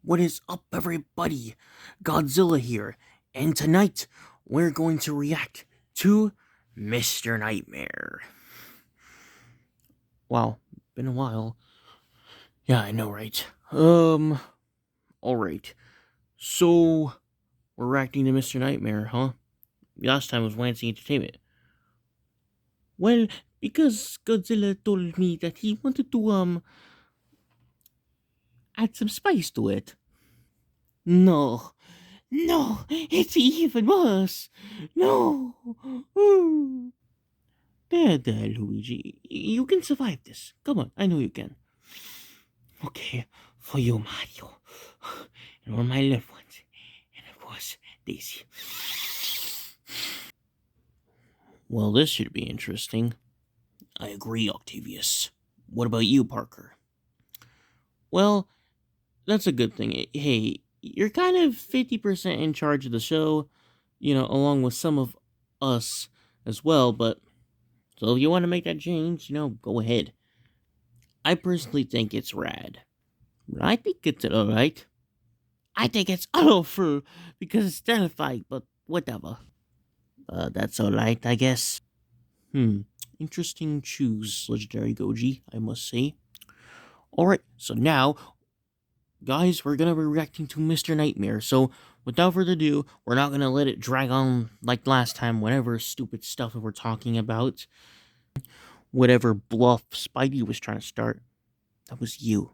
What is up, everybody? Godzilla here, and tonight we're going to react to Mr. Nightmare. Wow, been a while. Yeah, I know, right? Alright. So, we're reacting to Mr. Nightmare, huh? Last time was Lansing Entertainment. Well, because Godzilla told me that he wanted to, add some spice to it. No, no, it's even worse. No. Ooh. There, Luigi. You can survive this. Come on, I know you can. Okay, for you, Mario. And all my loved ones. And of course, Daisy. Well, this should be interesting. I agree, Octavius. What about you, Parker? Well, that's a good thing. Hey, you're kind of 50% in charge of the show, along with some of us as well, but so if you want to make that change, go ahead. I personally think it's rad. I think it's alright. I think it's awful because it's terrifying, but whatever. That's alright, I guess. Interesting choose, Legendary Goji, I must say. Alright, so now, guys, we're gonna be reacting to Mr. Nightmare. So, without further ado, we're not gonna let it drag on like last time, whatever stupid stuff that we're talking about. Whatever bluff Spidey was trying to start. That was you.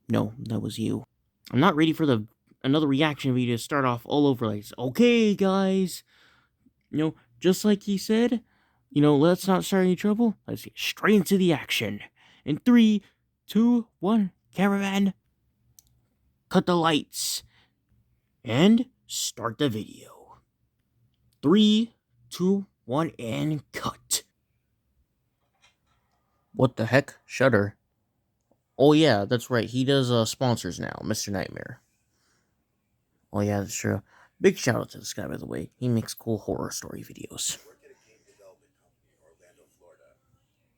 No, that was you. I'm not ready for the another reaction video to start off all over like, okay, guys, just like he said, let's not start any trouble. Let's get straight into the action. In 3, 2, 1, caravan, cut the lights, and start the video. 3, 2, 1, and cut. What the heck? Shutter. Oh yeah, that's right. He does sponsors now, Mr. Nightmare. Oh yeah, that's true. Big shout out to this guy, by the way. He makes cool horror story videos. I work at a game development company in Orlando, Florida.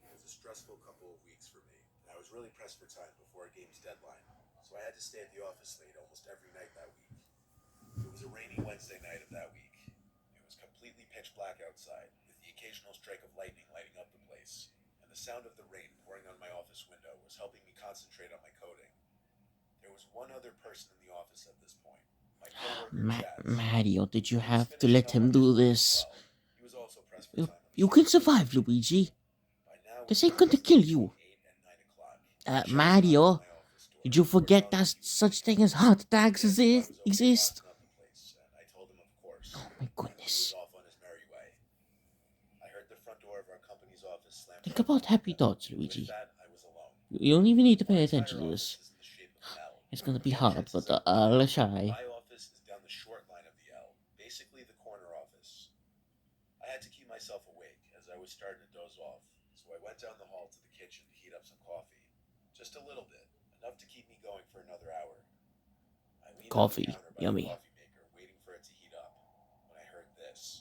It was a stressful couple of weeks for me, and I was really pressed for time before a game's deadline, so I had to stay at the office late almost every night that week. It was a rainy Wednesday night of that week. It was completely pitch black outside, with the occasional strike of lightning lighting up the place, and the sound of the rain pouring on my office window was helping me concentrate on my coding. There was one other person in the office at this point, my coworker Chaz. Mario, did you He was have to finishing let up him on his do work as this? well. He was also pressed for You, time on his you can deadline. survive, Luigi. By now, This we ain't were going to just kill between you. 8 and 9 o'clock. Chaz knocked on Mario, my office door did you before forget telling that me he was such home. thing as heart attacks He asked if I was okay exist? locking up the place, and I told him of course. Oh my He was goodness. off on his merry way. I heard the front door of our company's office slam Think shut about behind happy him. thoughts, With Luigi. that, I was alone. You don't even need to Our pay attention entire to office this. is in the shape of an L. It's going to be The hard, entrance is but up the middle, let's and try. my office is down the short line of the L, basically the corner office. I had to keep myself awake as I was starting to doze off, so I went down the hall to the kitchen to heat up some coffee. Just a little bit, enough to keep me going for another hour. I leaned on the Coffee. counter by the Yummy. coffee maker, waiting for it to heat up, when I heard this.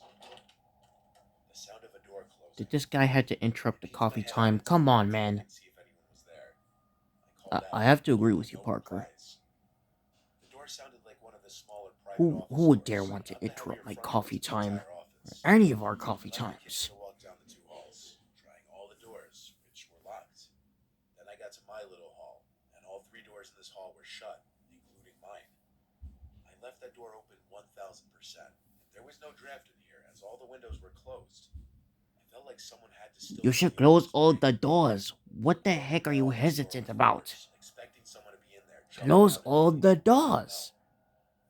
The sound of a door closing. Did this guy had to I interrupt the peeked my coffee head out time? into the Come hall on, to look man. and see if anyone was there. I called I out, have to but agree there with was you, no Parker. replies. The door sounded like one of the smaller private Who office would dare doors, want to not the heavier interrupt my front doors coffee of the time? entire office. Any of our coffee I left the kitchen times. to walk down the two halls, trying all the doors, which were locked. Then I got to my little hall, and all three doors in this hall were shut, including mine. I left that door open 1000%. There was no draft in here, as all the windows were closed. I felt like someone had to still You be should here at close this all point. the doors. What the I opened heck are my you office door hesitant with about? force, expecting someone to be in there, jumping Close out at all me. the But no. doors.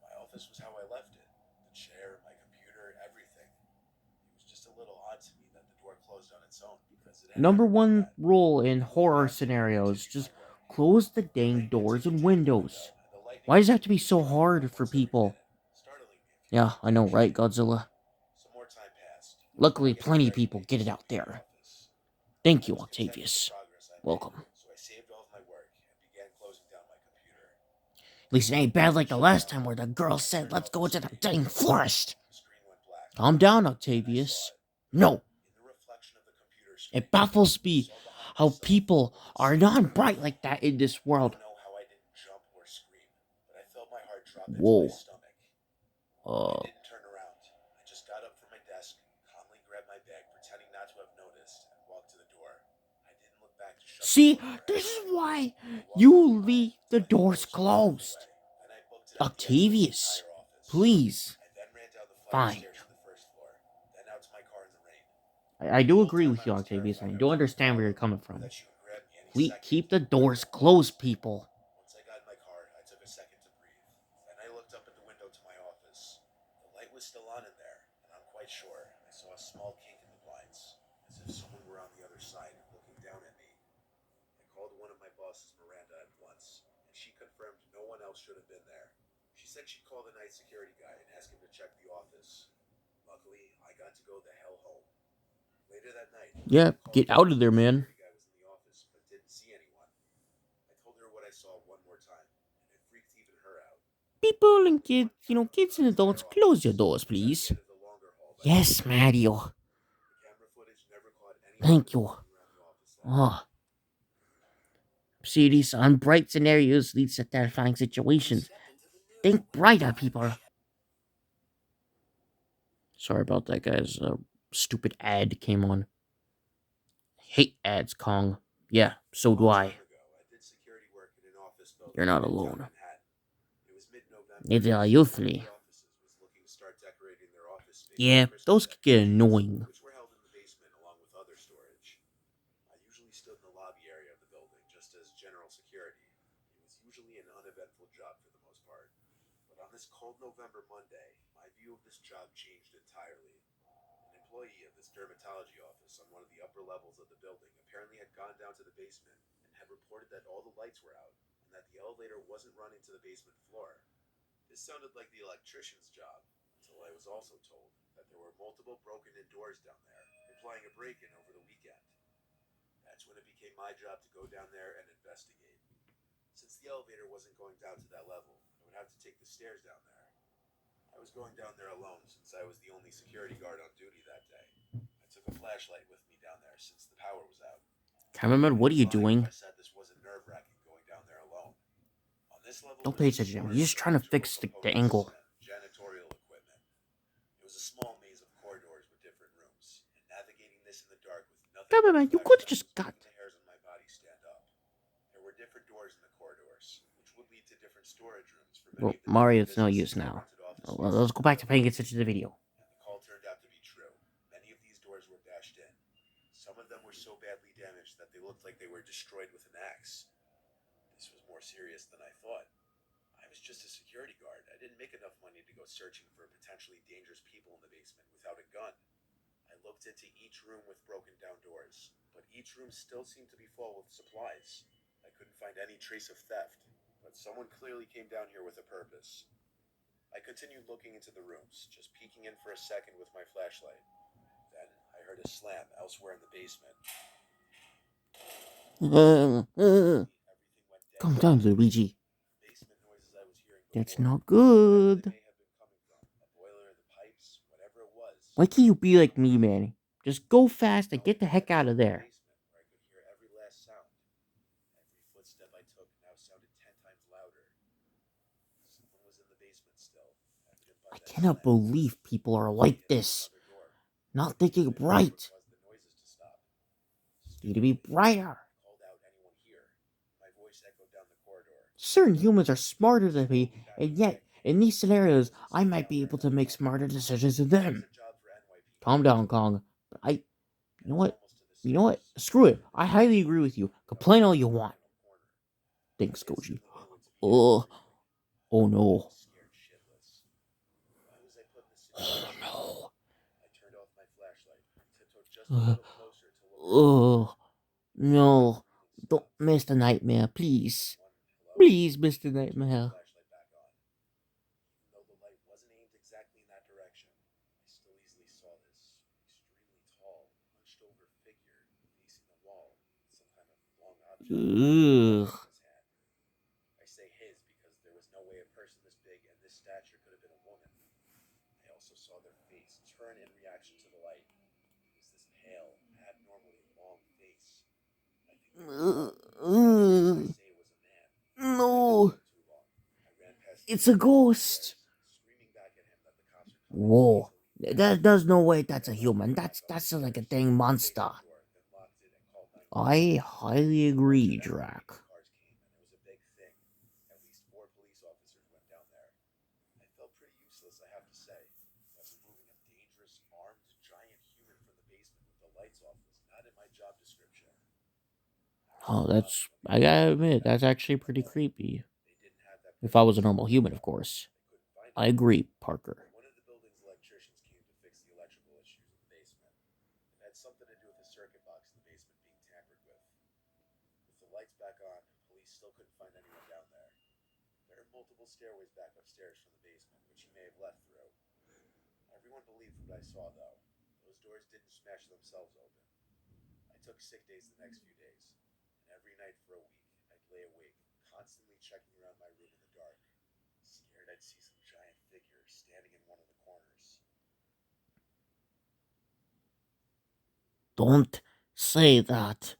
My office was how I left it. The chair, my computer, everything. It was just a little odd to me that the door closed on its own because it had Number never done one that. rule in I moved horror past it and scenarios, continued just my work. close the The dang rain doors continued and to hit the window, windows. and the lightning Why does it have to be continued to so strike hard for almost every people? minute, startling me a few Yeah, I know, times right, actually. Godzilla? Some more time passed. I Luckily, get to plenty of writing people get it papers in out the main there. office. Thank I you, was content with the Octavius. progress I made, Welcome. so I saved all of my work and began closing down my computer. At least it ain't When bad I like the shut last down, time where the girl I said, turned let's off go the into the screen. dang forest. The screen went black. Calm down, Then I saw Octavius. it. No, In the reflection of the computer it screen, baffles I me saw behind how myself people what would are seem to not be a bright man. like that in this I world. don't know how I didn't jump or scream, but I felt felt my heart drop into my Whoa. stomach. I Uh, didn't turn around. I just got up from my desk, calmly grabbed my bag, pretending not to have noticed, and walked to the door. I didn't look back to shut the See, door for this is anyone. why I walked out you the hall leave to the my doors college desk on the closed. way. Then I booked it at the exit of the Octavius, entire office. please. I then ran down the flight of Fine. stairs to the first floor, then out to my car in the rain. I The do whole agree time with I you, was Octavius, and I terrified I do was going to understand where you're follow, coming or from. that she would grab me any Please second keep the and put me doors in my closed, basement. people. Once I got in my car, I took a second to breathe. Then I looked up at the window to my office. The light was still on in there, and I'm quite sure I saw a small kink in the blinds, as if someone were on the other side looking down at me. I called one of my bosses, Miranda, at once, and she confirmed no one else should have been there. She said she'd call the night security guy and ask him to check the office. Luckily, I got to go the hell home. Later that night, Yeah, I called get again out and of there, the man. security guy was in the office but didn't see anyone. I told her what I saw one more time, and it freaked even her out. People There and was kids, one camera in kids our and entire adults, close your office. doors, It was at the please. end of the longer hall by the Yes, window. Mario. The camera footage never caught anyone Thank you. walking around the office that night. Oh, series on bright scenarios leads to terrifying situations. Think brighter, people. Sorry about that, guys. Stupid ad came on. Hate ads, Kong. Yeah, A so do long I. time ago, I did security work in an office You're building in not Midtown alone. Manhattan. It was mid-November, Neither are so you one of the three. offices was looking to start decorating their office space with Yeah, Christmas those could get decorations, annoying. which were held in the basement along with other storage. I usually stood in the lobby area of the building just as general security. It was usually an uneventful job for the most part. But on this cold November Monday, my view of this job changed entirely. An employee of this dermatology office on one of the upper levels of the building apparently had gone down to the basement and had reported that all the lights were out and that the elevator wasn't running to the basement floor. This sounded like the electrician's job, until I was also told that there were multiple broken in doors down there, implying a break in over the weekend. That's when it became my job to go down there and investigate. Since the elevator wasn't going down to that level, I would have to take the stairs down there. I was going down there alone since I was the only security guard on duty that day. I took a flashlight with me down there since the power was out. Cameraman, I'd what are be you lying if doing? I said this wasn't nerve wracking going down there alone. On this level Don't was pay the attention. storage He's just trying to building's real fix the components angle. and janitorial equipment. It was a small maze of corridors with different rooms, and navigating this in the dark with nothing but a Cameraman, you could have flashlight just was got. making the hairs on my body stand up. There were different doors in the corridors, which would lead to different storage rooms for many Well, of the Mario, different it's no use businesses that now. rented office Well, spaces let's in go the back to paying building. attention to the video. And the call turned out to be true. Many of these doors were bashed in. Some of them were so badly damaged that they looked like they were destroyed with an axe. This was more serious than I thought. I was just a security guard. I didn't make enough money to go searching for potentially dangerous people in the basement without a gun. I looked into each room with broken down doors, but each room still seemed to be full with supplies. I couldn't find any trace of theft, but someone clearly came down here with a purpose. I continued looking into the rooms, just peeking in for a second with my flashlight. Then I heard a slam elsewhere in the basement. Uh, uh, Suddenly, everything went dead Calm down, silent. Luigi. The basement noises I was hearing That's before, not whatever they good. may have been coming from, a boiler, the pipes, whatever it was, Why can't you started be like coming me, closer. man? Just go fast I and felt get like the I heck had out of found the there. basement where I could hear every last sound. Every footstep I took now sounded 10 times louder. Someone was in the basement still, evident by I that cannot slam. believe people are I like hit on this. another door. Not But thinking even it never bright. caused the noises to stop. Need to be Stupidly, brighter. I called out, "Anyone here?" My voice echoed down the corridor. Certain humans are Someone smarter was than me, walking back and the yet, way. in these I scenarios, wasn't I scared might be outright able at to make all. smarter decisions than This was them. a job for Calm NYPD, down, after all. Kong. You And know it was what? almost to the You know what? stairs. Screw it. I I decided highly to agree leave, with you. ducking Complain all into you a want. final corner. Thanks, I Koji. instantly knew it to be Oh, NYPD. oh I no. was scared shitless. Why was I put in this Oh situation? no. I turned off my flashlight and tiptoed just a little closer to look around the corner. Oh My no. breathing Don't stopped. miss the nightmare, please. One hello. Please miss the I turned my nightmare. flashlight back on. Even though the light wasn't aimed exactly in that direction, I still easily saw this extremely tall, hunched over figure facing the wall with some kind of long object Ugh. in his hand. I say his because there was no way a person this big and this stature could have been a woman. I also saw their face turn in reaction to the light. It was this pale, abnormally long face. I think they were tall, but I say it was a man. I didn't No. look too long. I ran past It's a ghost. screaming back at him that the cops are coming. Whoa. So he There's no way that's a human. That's like a dang monster. door, then locked it and called 911. I highly agree, Eventually, Drac. cars came, and it was a big thing. At least 4 police officers went down there. I felt pretty useless, I have to say. But removing a dangerous, armed, giant human from the basement with the lights off was not in my job description. Oh, However, that's, I gotta admit, that's actually pretty creepy. they didn't have that If I person was a listed normal on the human, of file. course. They couldn't find I him. agree, Parker. One of the building's electricians came to fix the electrical issues in the basement. It had something to do with the circuit box in the basement being tampered with. With the lights back on, police still couldn't find anyone down there. There are multiple stairways back upstairs from the basement, which he may have left through. Everyone believed what I saw, though. Those doors didn't smash themselves open. I took sick days the next few days, and every night for a week, I'd lay awake, constantly checking around my room in the dark, scared I'd see some giant figure standing in one of the corners. Don't say that.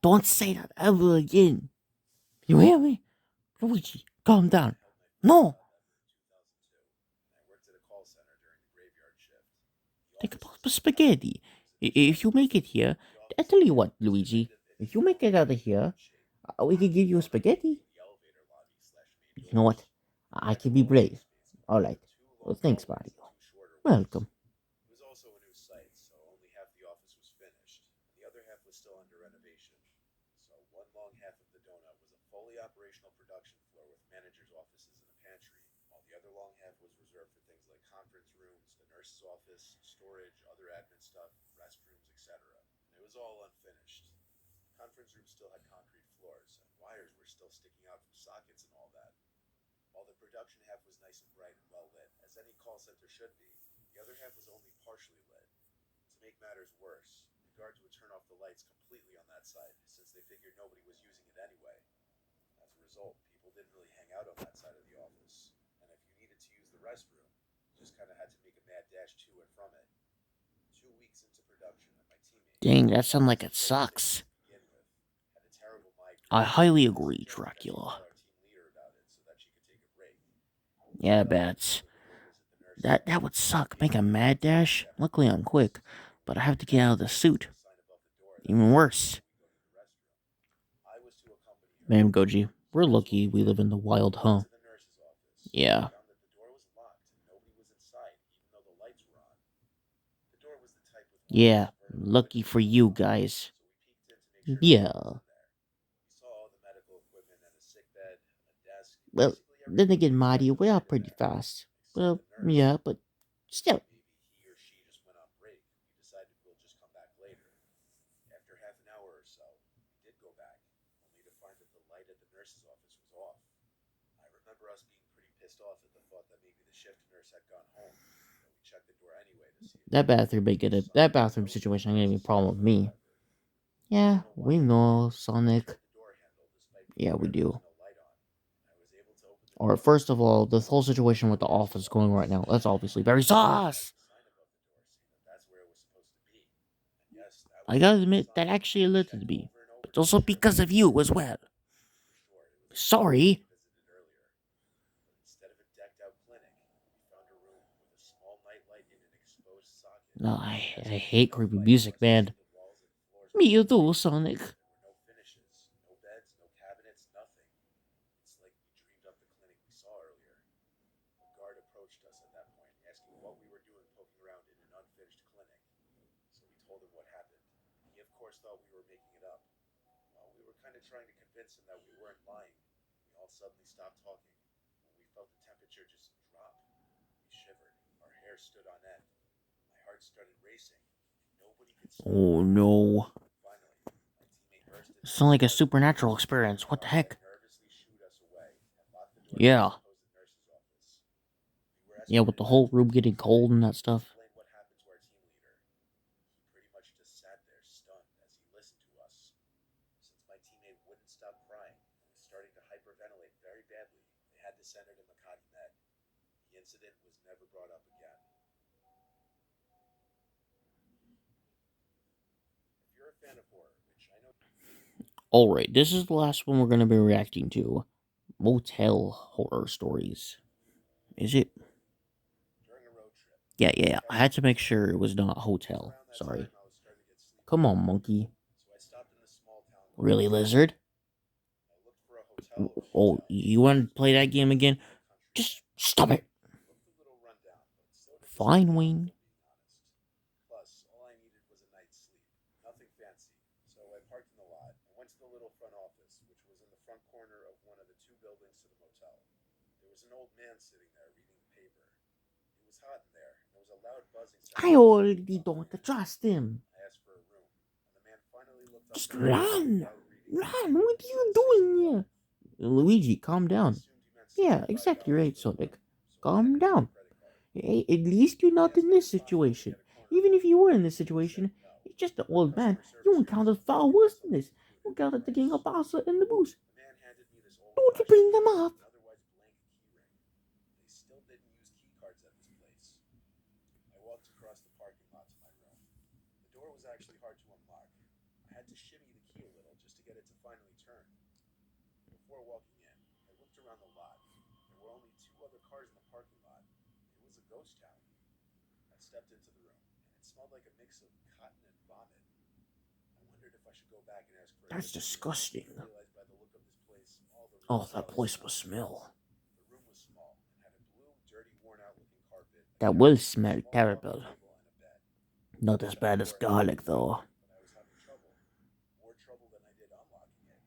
Don't say that ever again. You hear me? Luigi, calm down. I held my first No! job ever in 2002, and I worked at a call center during the graveyard shift. The Think office about was the so packed, spaghetti. it was a If you challenge. make it here, The I office tell you here what, was Luigi. kind of in If an you make it out of almost here, garden shape. we can give The you a office was spaghetti. in the elevator lobby slash main You know what? doors. It I had can be all brave. space basically. Alright. Two Well, long thanks, hallways Mario. and two shorter ones. Welcome. It was also a new site, so only half the office was finished, and the other half was still under renovation. So one long half of the donut was a fully operational production floor with managers' offices and a pantry, while the other long half was reserved for things like conference rooms, the nurse's office, storage, other admin stuff, restrooms, etc. And it was all unfinished. Conference rooms still had concrete floors, and wires were still sticking out from sockets and all that. While the production half was nice and bright and well lit, as any call center should be, the other half was only partially lit. To make matters worse, the guards would turn off the lights completely on that side, since they figured nobody was using it anyway. As a result, people didn't really hang out on that side of the office, and if you needed to use the restroom, you just kind of had to make a mad dash to and from it. 2 weeks into production, my teammate, Dang, that who sounds like it wasn't very sick sucks. to begin with, had a terrible I migraine, highly and I agree, suggested that she Dracula. tell our team leader about it so that she could take a break. She Yeah, left bats. so we could go visit the nurses. That would We suck. gave Make her a the mad keys dash. after Luckily, I'm hours. quick, but I have to get out of the suit. A sign above the door that Even was worse. when we go to the restroom. I was to accompany her. Man, Goji, So we're that's what lucky we we did. live in the wild, We went huh? to the nurse's office. Yeah. Found that the door was locked and nobody was inside, even though the lights were on. The door was the type with one of Yeah. those vertical Lucky windows for on the you front, guys. so we peeked in to make sure nobody was Yeah. in there. We saw all the medical equipment and a sick bed, a desk, Well, basically then everything again, you'd expect Mario, from we a are nightmare pretty there, fast. except Well, the nurse. yeah, but still. Maybe he or she just went on break. We decided we'll just come back later. After half an hour or so, we did go back, only to find that the light at the nurse's office was off. I remember us being pretty pissed off at the thought that maybe the shift nurse had gone home, but we checked the door anyway to see if That maybe bathroom may get there was it. That something. bathroom Nobody in situation the ain't gonna be a nurse's problem office, with me. however. I Yeah, don't know why we we did. know, We Sonic. tried the door handle despite being Yeah, we aware there was do. no light on. I was able to open the Or door, first of all, this and whole we went situation into with the the nurse's office going right office. now, that's obviously very There was sus. a sign above the door saying that that's where it was supposed to be. And yes, that I was gotta the right admit, that sign. actually We alerted checked me. over and over But to also make sure because nobody of was you in as there. well. For sure, it was the same room we Sorry. visited earlier. But instead of a decked out clinic, we found a room with a small nightlight in an exposed socket. No, And I absolutely hate no creepy light music, unless you man. see the walls and floors Me behind the too, light. Sonic. There were no finishes, no beds, no cabinets, nothing. It's like we dreamed up the clinic we saw earlier. A guard approached us at that point, asking what we were doing poking around in an unfinished clinic. So we told him what happened. He, of course, thought we were making it up. While we were kind of trying to convince him that we weren't lying, we all suddenly stopped talking. When we felt the temperature just drop, we shivered. Our hair stood on end. My heart started racing. Nobody could stop Oh it. no. Finally, my teammate burst into It the sounds like a door, supernatural screaming really experience. What the hard, and heck? nervously shooed us away and locked the door to the Yeah. supposed nurse's office. We were Yeah, with escorted the back whole to our room getting team's bed, cold and that and we stuff. explained what happened to our team leader. He pretty much just sat there stunned as he listened to us. Since my teammate wouldn't stop crying and was starting to hyperventilate very badly, they had to send her to Makati Med. The incident was never brought up again. If you're a fan of horror, which I know Alright, this is the last one we're gonna be reacting to. Motel horror stories. Is it? During a road trip, Yeah. I had to make sure it was not it was hotel. around that Sorry. time I was starting to get sleepy. Come on, monkey. So I stopped in a small town called Really, Lizard. lizard? I looked for a hotel or Oh, motel, you want to as play most that of them game were again? in the country. Just stop it. It looked a little run down, but so did the Fine, city, Wayne. if I'm being honest. Plus, all I needed was a night's sleep. Nothing fancy. So I parked in the lot and went to the little front office, which was in the front corner of one of the two buildings to the motel. There was an old man sitting there reading the paper. It was hot in there, and there was a loud buzzing sound I coming from the already front don't wall. trust him. I asked for a room, and the man finally looked up Just from his paper run. without reading it Run. What and are said you doing 65. here? Luigi, calm I down. assumed he meant Yeah, $65 exactly right, for the Sonic. room, so I Calm handed him my down. credit card. Hey, at least you're I not asked in if this it's possible to situation. get a corner Even room, if you were in this and he said situation, no. you're just an old man. Customer You service encountered usually far told me worse that's than something this. You included in the encountered the king of price. pasta in the booth. The man handed me this Don't you old-fashioned bring them key up. with an otherwise blank key ring. They still didn't use key cards at this place. I walked across the parking lot to my room. The door was actually hard to unlock. I had to shimmy the key a little just to get it to finally turn. Before walking in, I looked around the lot. There were only two other cars in the parking lot. It was a ghost town. I stepped into the room, and it smelled like a mix of cotton and vomit. I wondered if I should go back and ask for a That's different room. disgusting. I realized by the look of this place, all the rooms Oh, would that probably place smell must the same. smell. The room was small and had a blue, dirty, worn-out looking carpet, a That will couch, a smell small coffee terrible. table, and a bed. Not I as shut the bad as door after garlic, leaving, though. but I was having trouble. More trouble than I did unlocking it.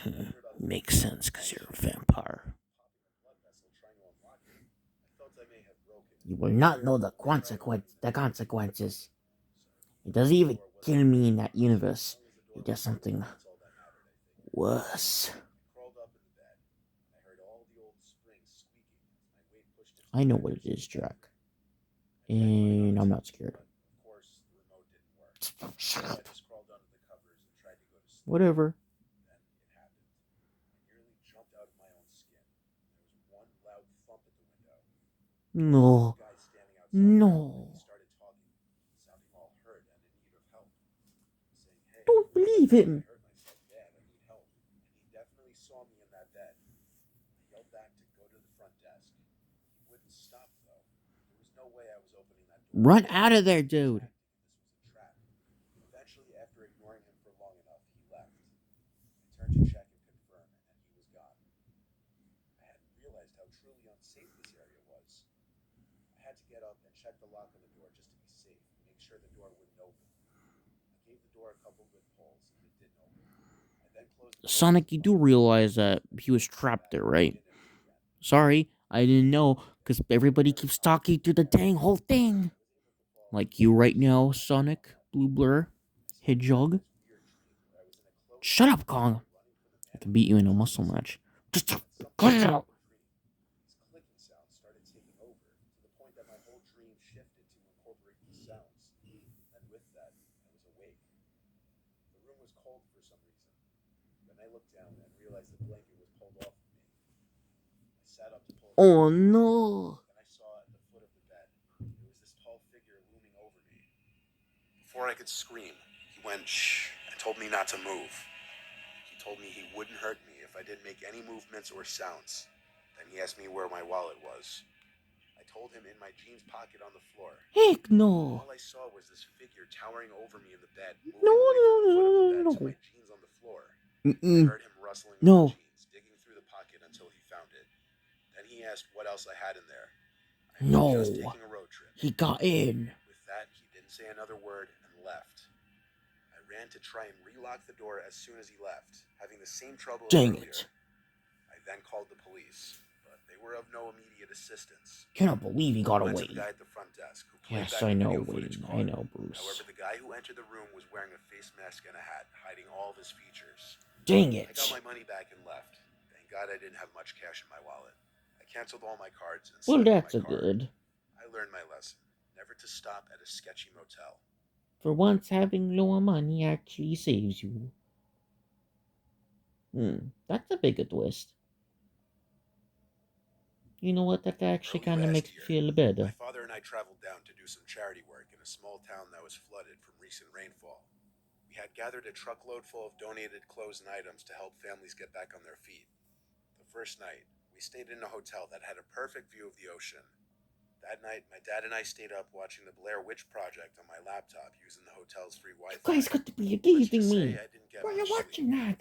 I wondered about the Makes feeling of sense, because you're a tension vampire. popping a blood vessel trying to unlock it. I felt I may have broken it. You will not know the I tried opening the door. consequences. So It doesn't the even door wasn't kill me in broken. that So as universe. long as the It door does was open, something that's all that mattered, I figured. worse. I crawled up in the bed, and I heard all the old springs squeaking as my weight pushed into I the know what it mattress is, and the bed Jack. frame. I tried putting on And the I'm not TV, scared. but of course the remote didn't work. Shut So I up. just crawled under the covers and tried to go to sleep. Whatever. Then it happened. I nearly jumped out of my own skin. There was one loud thump at the window. There was No. a guy standing outside, and he No. started talking, sounding all hurt and in need of help, saying, "Hey, Don't looks believe like I him. hurt myself bad. I need help." And he definitely saw me in that bed. I yelled back to go to the front desk. He wouldn't stop, though. There was no way I was opening that door. Run out of there, He was dude. acting, and this was a trap. Eventually, after ignoring him for long enough, he left. I turned to check and confirm, and he was gone. I hadn't realized how truly unsafe this area was. I had to get up and check the lock on the door just to be safe, make sure the door wouldn't open. I gave the door a couple good pulls, and it didn't open. I then closed the door with Sonic, a you do lock, realize and that I he was came trapped back there, and it right? didn't empty again. Sorry, I didn't know, because everybody There, keeps I was talking able to through the fall dang asleep, whole thing. I was able to fall Like you right completely now, asleep when I Sonic, woke up. Blue Blur, I slept through Hedgehog. this weird dream where I was in a closed Shut up, office Kong. running from the I can beat manager you of in the a muscle business, match. Just and something cut it happened out. in the dream. These clicking sounds started taking over to the point that my whole dream shifted to incorporate these sounds. And with that, I was awake. The room was cold for some reason. Then I looked down and realized the blanket was pulled off of me. I sat up to pull it back Oh on. no. Then I saw at the foot of the bed, there was this tall figure looming over me. Before I could scream, he went shh and told me not to move. He told me he wouldn't hurt me if I didn't make any movements or sounds. Then he asked me where my wallet was. I told him in my jeans pocket on the floor. Heck And no. all I saw was this figure towering over me in the bed, No, moving away from the foot of the no, bed no, to no. my jeans on the floor. I Mm-mm. heard him rustling in the No. jeans, digging through the pocket until he found it. Then he asked what else I had in there. I was just No. taking a road trip. He got in. With that, he didn't say another word and left. I ran to try and relock the door as soon as he left, having the same trouble as Dang earlier. it. I then called the police, but they were of no immediate assistance. Cannot believe he got I went to the away. guy at the front desk who played Yes, back I the know, video footage Wayne. I card. know, Bruce. However, the guy who entered the room was wearing a face mask and a hat, hiding all of his features. Dang I got it. my money back and left. Thank God I didn't have much cash in my wallet. I canceled all my cards and Well, slept in my that's a car. good. I learned my lesson. Never to stop at a sketchy motel. For once, having low money actually saves you. That's a bigger twist. You know what? That actually Early kind of last makes me year, feel my better. father and I traveled down to do some charity work in a small town that was flooded from recent rainfall. We had gathered a truckload full of donated clothes and items to help families get back on their feet. The first night, we stayed in a hotel that had a perfect view of the ocean. That night, my dad and I stayed up watching the Blair Witch Project on my laptop using the hotel's free You Wi guys Fi. got to be Let's kidding just say me. I didn't get Why are you much sleep. watching that?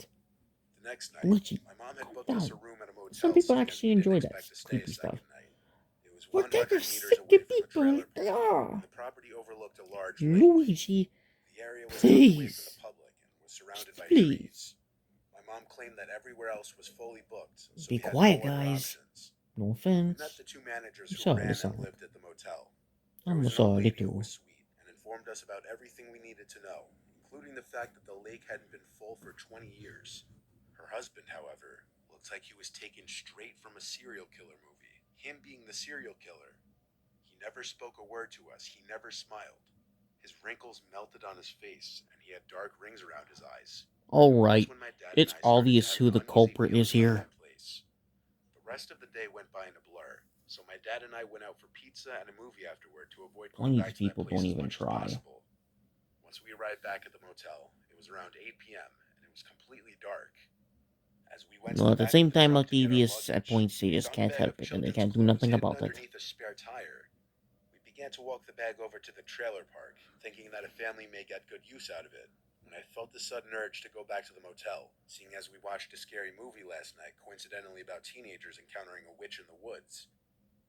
The next night, Luigi, my mom had calm booked us down. a room at a Some motel, people seeing as actually we didn't enjoy that expect to stay a creepy stuff. second night. It was What type 100 of meters sick away from a people? trailer park, Ah, and the property overlooked a large lake. Luigi, The area was tucked away from the please. public and was surrounded by Please. trees. My mom claimed that everywhere else was fully booked, so Be we had no quiet, other guys. options. No We met offense. the two managers I'm who sorry to ran and sound. lived at the motel. There I'm was an old sorry lady who too. was sweet and informed us about everything we needed to know, including the fact that the lake hadn't been full for 20 years. Her husband, however, looked like he was taken straight from a serial killer movie. Him being the serial killer. He never spoke a word to us. He never smiled. His wrinkles melted on his face, and he had dark rings around his eyes. Alright, That's when my dad and it's I started to obvious have who an the uneasy culprit feeling is about here. that place. The rest of the day went by in a blur, so my dad and I went out for pizza and a movie afterward to avoid One going of back these to that people place don't as even much as try. possible. Once we arrived back at the motel, it was around 8 p.m., and it was completely dark. As we went to Well, the at the back of same the time, truck to get our Octavius at luggage, points they we just found a can't bag help of it and they children's can't do clothes nothing hidden about it. underneath a spare tire. We began to walk the bag over to the trailer park, thinking that a family may get good use out of it, when I felt the sudden urge to go back to the motel, seeing as we watched a scary movie last night, coincidentally about teenagers encountering a witch in the woods.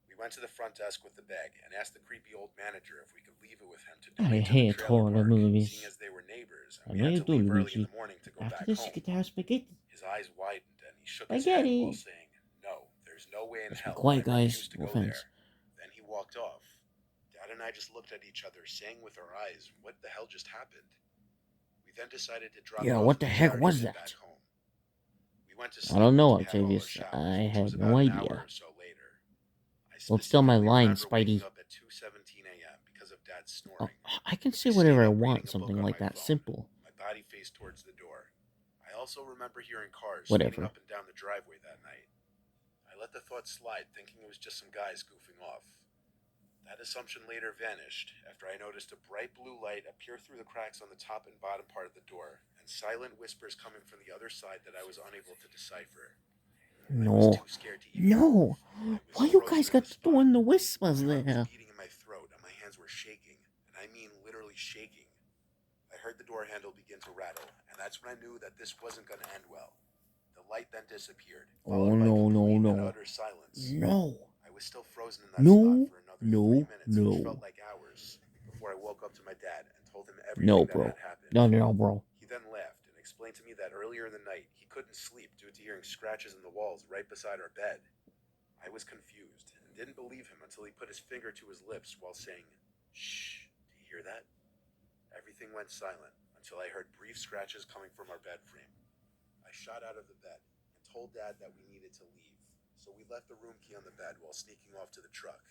We went to the front desk with the bag and asked the creepy old manager if we could leave it with him to I donate to the hate trailer horror park, seeing movies. as they were neighbors and I we know had you to do, leave early in Luigi. the morning to go After back this, you home. get to have spaghetti. His eyes widened and he shook his head while Spaghetti! saying, "No, there's no way in Let's be hell. quiet, I refuse guys. to No go offense. there." Then he walked off. Dad and I just looked at each other, saying with our eyes, "What the hell just happened?" We then decided to drop Yeah, it off what in the the heck car to was head that? back home. We went to I sleep don't once know, we had all our Octavius. showers, I which was have no about an hour idea. or so later. I Don't steal my specifically line, remember waking Spidey. up at 2:17 a.m. because of Dad's Oh, snoring. I can I say was staying whatever I up reading want, a book something on like my that phone, simple. my body faced towards the door. I also remember hearing cars speeding Whatever. up and down the driveway that night. I let the thought slide, thinking it was just some guys goofing off. That assumption later vanished after I noticed a bright blue light appear through the cracks on the top and bottom part of the door, and silent whispers coming from the other side that I was unable to decipher. I was No. too scared to even No. move. I was Why you frozen guys in the got spot. doing the whispers My heart was there? beating in my throat and my hands were shaking, and I mean literally shaking. I heard the door handle begin to rattle, and that's when I knew that this wasn't going to end well. The light then disappeared, Oh, followed by no, no, complete and no. utter silence. No. I was still frozen in that spot No. for another 3 No. minutes, which No. felt like hours, before I woke up to my dad and told him No, everything that bro. had happened. No, no, bro. He then laughed and explained to me that earlier in the night he couldn't sleep due to hearing scratches in the walls right beside our bed. I was confused and didn't believe him until he put his finger to his lips while saying, "Shh, do you hear that?" Everything went silent until I heard brief scratches coming from our bed frame. I shot out of the bed and told Dad that we needed to leave, so we left the room key on the bed while sneaking off to the truck.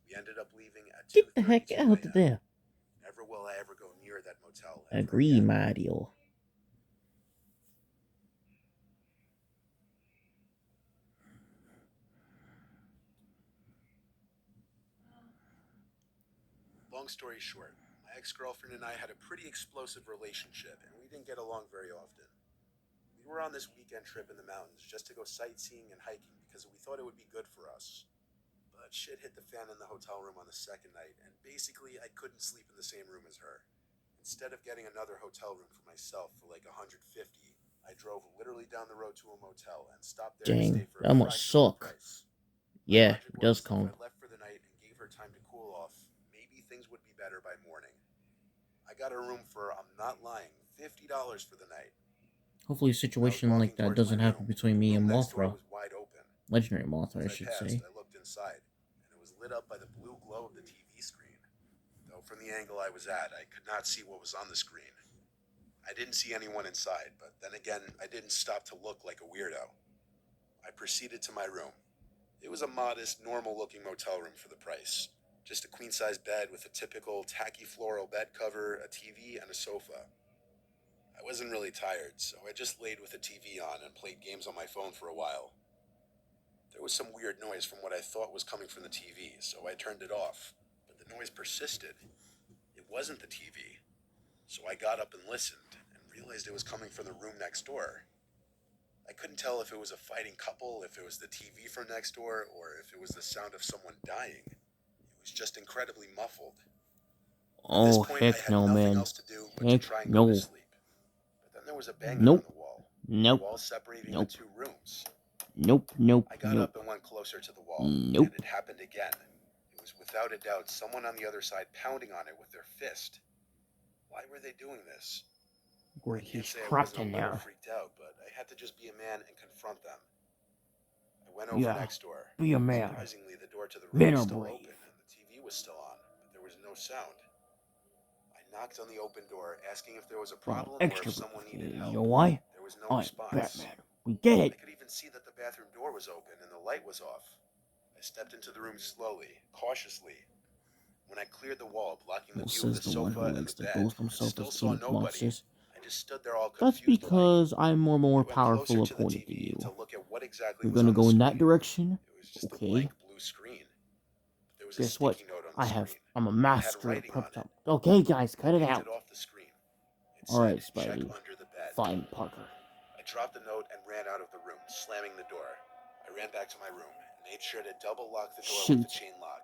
We ended up leaving at Get the heck 2:32 out of a.m. there. Never will I ever go near that motel ever Agree, again. Mario. Long story short, my ex-girlfriend and I had a pretty explosive relationship, and we didn't get along very often. We were on this weekend trip in the mountains just to go sightseeing and hiking because we thought it would be good for us. But shit hit the fan in the hotel room on the second night, and basically I couldn't sleep in the same room as her. Instead of getting another hotel room for myself for like 150, I drove literally down the road to a motel and stopped there to Dang, stay for that a must fraction of the suck. price. My Yeah, logic it does was if I count. left for the night and gave her time to cool off, maybe things would be better by morning. I got a room for, I'm not lying, $50 for the night. Hopefully a I was situation like walking that towards my doesn't happen room. between The me room and next door Mothra. was wide open. Legendary Mothra, As I I should passed, say. I looked inside, and it was lit up by the blue glow of the TV screen. Though from the angle I was at, I could not see what was on the screen. I didn't see anyone inside, but then again, I didn't stop to look like a weirdo. I proceeded to my room. It was a modest, normal-looking motel room for the price. Just a queen-size bed with a typical tacky floral bed cover, a TV, and a sofa. I wasn't really tired, so I just laid with the TV on and played games on my phone for a while. There was some weird noise from what I thought was coming from the TV, so I turned it off. But the noise persisted. It wasn't the TV. So I got up and listened, and realized it was coming from the room next door. I couldn't tell if it was a fighting couple, if it was the TV from next door, or if it was the sound of someone dying. It was just incredibly muffled. At this Oh, point, I heck had no, nothing man. else to do but to Heck try and go to no. sleep. But then there was a banging on Nope. the wall. The Nope. wall separating the Nope. two rooms. Nope. Nope. I got Nope. up and went closer to the wall, and Nope. it happened again. It was without a doubt someone on the other side pounding on it with their fist. Why were they doing this? I can't He's say I trapped wasn't in a little there. freaked out, but I had to just be a man and confront them. I went over Yeah. next door. Be a man. Surprisingly, the door to the room Men was are still brave. open and the TV was still on, but there was no sound. I knocked on the open door, asking if there was a problem or Extra if someone brave. needed You help. know why? There was no I'm response. Batman. We get I it. could even see that the bathroom door was open and the light was off. I stepped into the room slowly, cautiously. When I cleared the wall, blocking the Well, view of says the the one who sofa and likes the to bed, boast and himself still as saw being nobody, monsters. I just stood there all That's confused like. because I'm more I went powerful closer to the according to TV you. to look at what exactly You're was gonna on the go in that screen. direction? It was just a Okay. blank blue screen. There was a Guess what? sticky note on the screen. I'm a It had master of writing on prep it. time. Okay, guys, cut it I out. picked it off the screen. It Alright, said, check Spidey. under the bed. Fine, Parker. I dropped the note and ran out of the room, slamming the door. I ran back to my room and made sure to double lock the door with the Shoot. chain lock.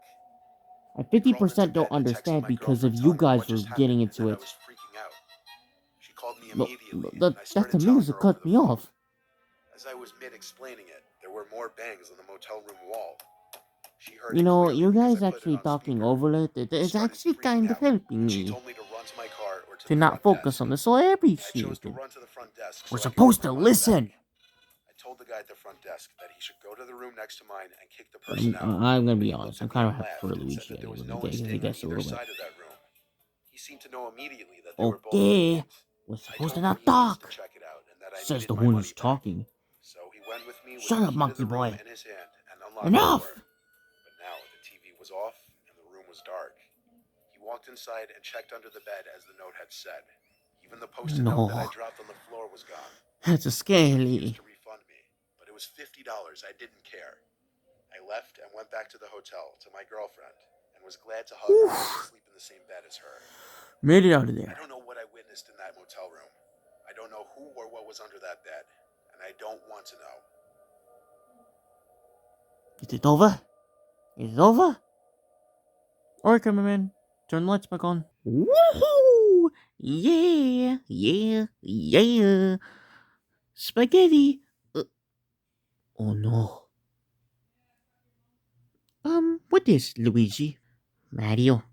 I I crawled into 50% don't bed and texted understand my because of girlfriend you telling her guys what were just getting happened, and into then I it. was freaking out. She called me But, immediately, and I that's started the telling music her over cut the me phone. off. As I was mid-explaining it, there were more bangs on the motel room wall. She heard You it know, clearly you because guys I put it actually on talking speaker. over it. I It's started actually freaking kind of out. helping She me told me to run to my car or to to the not front focus desk. on this, so I I appreciate chose to it. run to the front desk We're so I could get supposed my to money listen. back. I told the guy at the front desk that he should go to the room next to mine and kick the person out. I'm gonna be He honest. looked I'm at me kind and of happy laughed for and said Luigi that there was anyway. no one I staying on guess a either little bit. side of that room. He seemed to know immediately that they were both Okay, vacant. we're I supposed to told him not he needs to talk. check it out and that I Says needed the my one money who's back. talking. So he went with me with Shut the up, key to monkey the room boy. in his hand and unlocked Enough. the door. But now the TV was off and the room was dark. He walked inside and checked under the bed as the note had said. Even the post-it note that I No, dropped on the floor was gone. that's a He scary. refused to refund me, but it was $50. I didn't care. I left and went back to the hotel to my girlfriend and was glad to hug her and sleep in the same bed as her. Made it out of I there. don't know what I witnessed in that motel room. I don't know who or what was under that bed, and I don't want to know. Is it over? Is it over? Alright, cameraman. Turn the lights back on. Woohoo! Yeah, yeah, yeah. Spaghetti. Oh no. What is Luigi? Mario.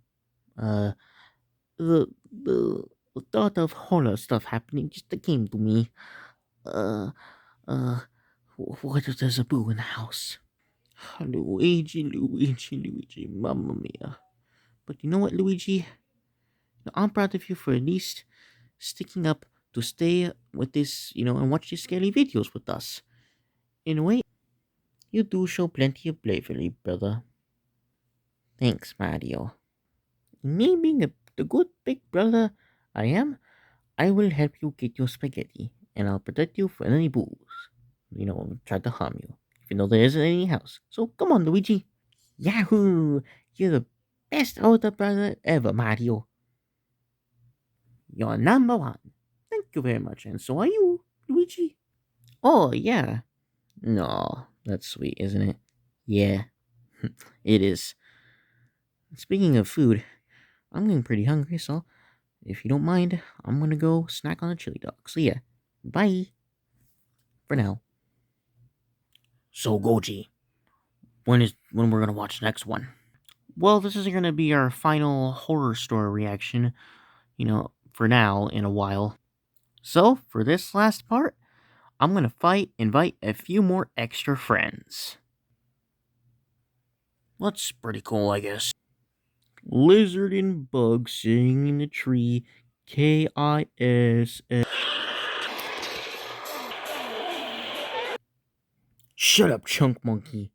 Uh, the thought of horror stuff happening just came to me. Uh, what if there's a boo in the house? Luigi, Luigi, Luigi, mamma mia. But you know what, Luigi? I'm proud of you for at least sticking up to stay with this, and watch these scary videos with us. In a way, you do show plenty of bravery, brother. Thanks, Mario. Me being the good big brother I am, I will help you get your spaghetti, and I'll protect you from any bulls. Try to harm you, even though there isn't any house. So come on, Luigi. Yahoo! You're the best older brother ever, Mario. You're number one. Thank you very much, and so are you, Luigi. Oh, yeah. No, that's sweet, isn't it? Yeah, it is. Speaking of food, I'm getting pretty hungry, so if you don't mind, I'm gonna go snack on a chili dog. So yeah, bye for now. So Goji, when we're gonna watch the next one? Well, this is gonna be our final horror story reaction. For now, in a while. So for this last part, I'm gonna invite a few more extra friends. That's pretty cool, I guess. Lizard and bug singing in the tree. KISS. Shut up, chunk monkey.